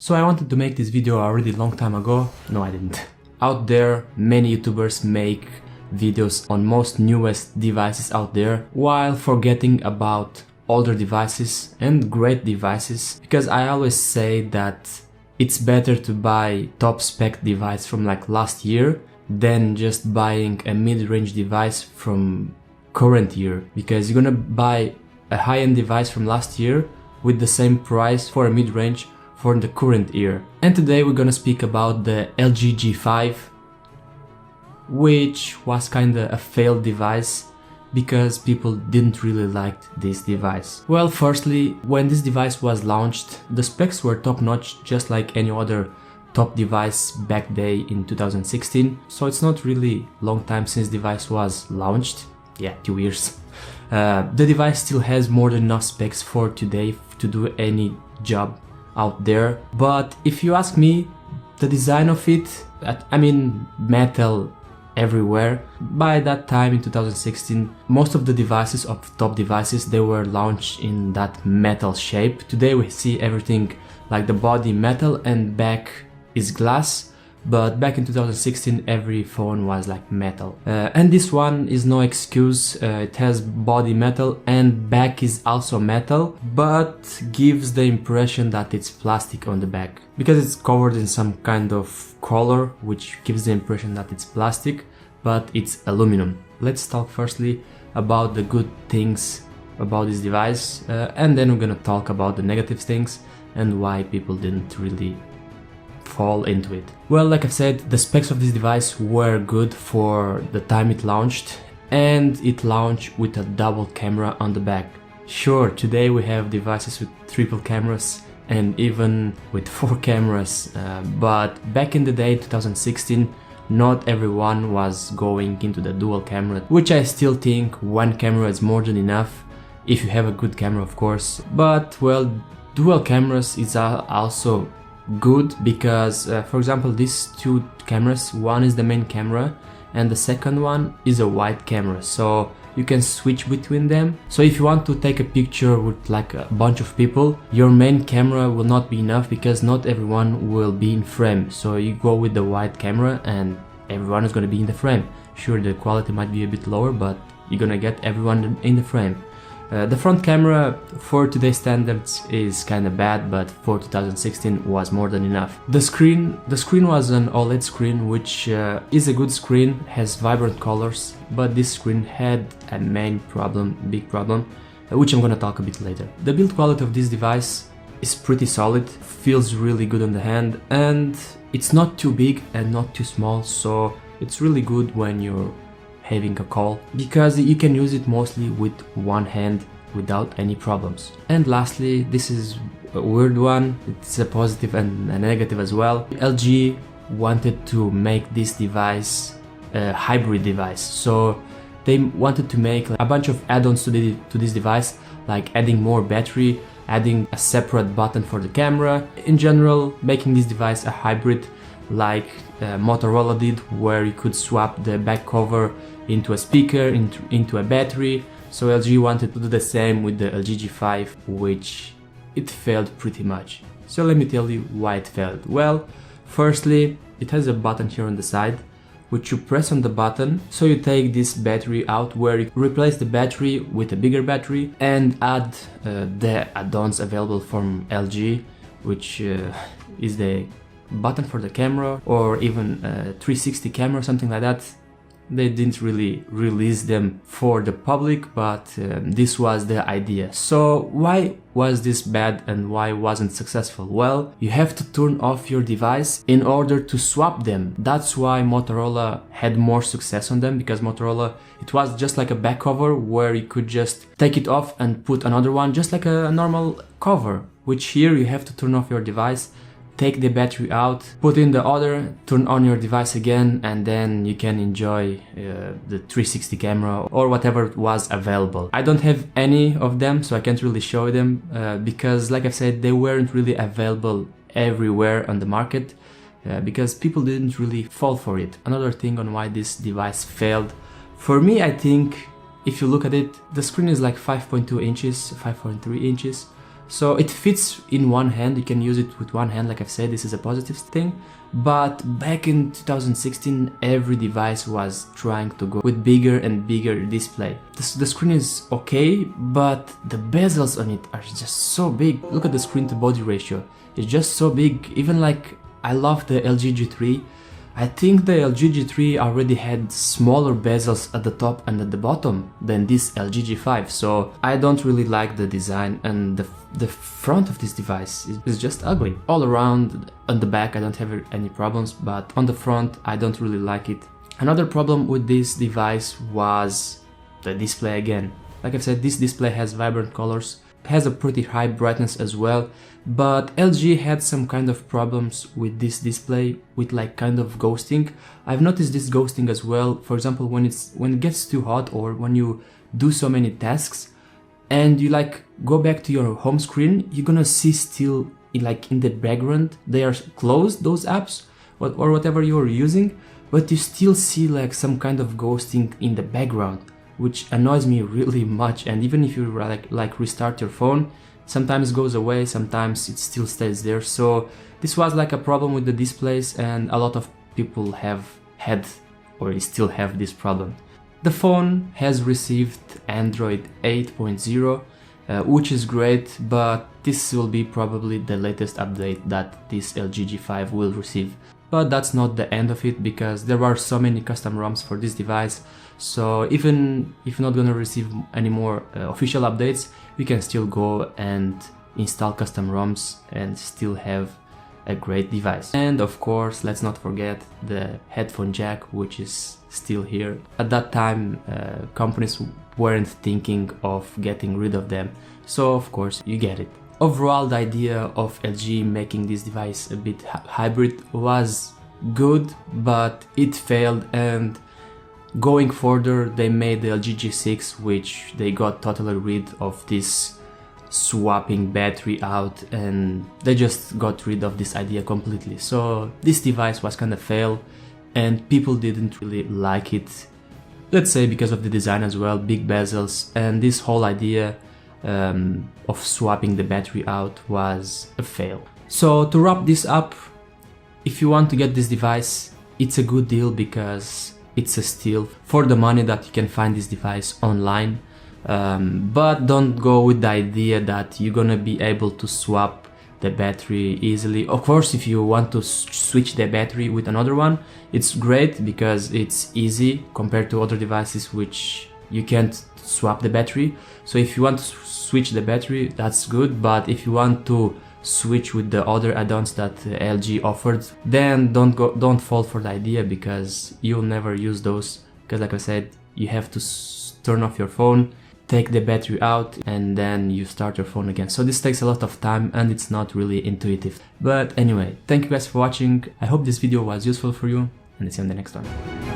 So I wanted to make this video already a long time ago. No, I didn't. Out there, many YouTubers make videos on most newest devices out there while forgetting about older devices and great devices, because I always say that it's better to buy top spec device from like last year than just buying a mid-range device from current year, because you're gonna buy a high-end device from last year with the same price for a mid-range for the current year. And today we're gonna speak about the LG G5, which was kinda a failed device because people didn't really like this device. Well, firstly, when this device was launched, the specs were top-notch, just like any other top device back day in 2016. So it's not really long time since device was launched. Yeah, 2 years. The device still has more than enough specs for today to do any job out there. But if you ask me, the design of it, I mean, metal everywhere. By that time in 2016, most of the devices of top devices, they were launched in that metal shape. Today we see everything like the body metal and back is glass, but back in 2016 every phone was like metal. And this one is no excuse. It has body metal and back is also metal, but gives the impression that it's plastic on the back because it's covered in some kind of color which gives the impression that it's plastic, but it's aluminum. Let's talk firstly about the good things about this device, and then we're gonna talk about the negative things and why people didn't really fall into it. Well, like I said, the specs of this device were good for the time it launched, and it launched with a double camera on the back. Sure, today we have devices with triple cameras and even with 4 cameras, but back in the day, 2016, not everyone was going into the dual camera, which I still think one camera is more than enough if you have a good camera, of course. But well, dual cameras is also good because, for example, these 2 cameras, one is the main camera and the second one is a wide camera, so you can switch between them. So if you want to take a picture with like a bunch of people, your main camera will not be enough because not everyone will be in frame. So you go with the wide camera and everyone is going to be in the frame. Sure, the quality might be a bit lower, but you're gonna get everyone in the frame. The front camera for today's standards is kinda bad, but for 2016 was more than enough. The screen was an OLED screen, which is a good screen, has vibrant colors, but this screen had a big problem, which I'm gonna talk a bit later. The build quality of this device is pretty solid, feels really good on the hand, and it's not too big and not too small, so it's really good when you're having a call, because you can use it mostly with one hand without any problems. And lastly, this is a weird one, it's a positive and a negative as well. LG wanted to make this device a hybrid device, so they wanted to make a bunch of add-ons to this device, like adding more battery, adding a separate button for the camera, in general making this device a hybrid like Motorola did, where you could swap the back cover into a speaker, into a battery. So LG wanted to do the same with the LG G5, which it failed pretty much. So let me tell you why it failed. Well, firstly, it has a button here on the side, which you press on the button, so you take this battery out, where you replace the battery with a bigger battery and add the add-ons available from LG, which is the button for the camera or even a 360 camera, something like that. They didn't really release them for the public, but this was the idea. So why was this bad and why wasn't successful? Well, you have to turn off your device in order to swap them. That's why Motorola had more success on them, because Motorola, it was just like a back cover where you could just take it off and put another one, just like a normal cover, which here you have to turn off your device, take the battery out, put in the other, turn on your device again, and then you can enjoy the 360 camera or whatever was available. I don't have any of them, so I can't really show them because, like I said, they weren't really available everywhere on the market because people didn't really fall for it. Another thing on why this device failed, for me, I think if you look at it, the screen is like 5.2 inches, 5.3 inches. So it fits in one hand, you can use it with one hand, like I've said, this is a positive thing. But back in 2016, every device was trying to go with bigger and bigger display. The screen is okay, but the bezels on it are just so big. Look at the screen to body ratio, it's just so big. Even like, I love the LG G3. I think the LG G3 already had smaller bezels at the top and at the bottom than this LG G5, so I don't really like the design, and the front of this device is just ugly. All around, on the back I don't have any problems, but on the front I don't really like it. Another problem with this device was the display again. Like I've said, this display has vibrant colors, has a pretty high brightness as well, but LG had some kind of problems with this display, with like kind of ghosting. I've noticed this ghosting as well. For example, when it gets too hot, or when you do so many tasks and you like go back to your home screen, you're gonna see still in the background they are closed, those apps or whatever you're using, but you still see like some kind of ghosting in the background, which annoys me really much. And even if you like restart your phone, sometimes it goes away, sometimes it still stays there. So this was like a problem with the displays, and a lot of people have had or still have this problem. The phone has received Android 8.0, which is great, but this will be probably the latest update that this LG G5 will receive. But that's not the end of it, because there are so many custom ROMs for this device. So even if you're not gonna receive any more official updates, you can still go and install custom ROMs and still have a great device. And of course, let's not forget the headphone jack, which is still here. At that time, companies weren't thinking of getting rid of them, so of course you get it. Overall, the idea of LG making this device a bit hybrid was good, but it failed, and going further they made the LG G6, which they got totally rid of this swapping battery out, and they just got rid of this idea completely. So this device was kind of fail, and people didn't really like it, let's say because of the design as well, big bezels, and this whole idea of swapping the battery out was a fail. So to wrap this up, if you want to get this device, it's a good deal because it's a steal for the money that you can find this device online. But don't go with the idea that you're gonna be able to swap the battery easily. Of course, if you want to switch the battery with another one, it's great because it's easy compared to other devices which you can't swap the battery. So if you want to switch the battery, that's good, but if you want to switch with the other add-ons that LG offered, then don't fall for the idea, because you'll never use those, because like I said, you have to turn off your phone, take the battery out, and then you start your phone again. So this takes a lot of time and it's not really intuitive. But anyway, thank you guys for watching. I hope this video was useful for you, and see you on the next one.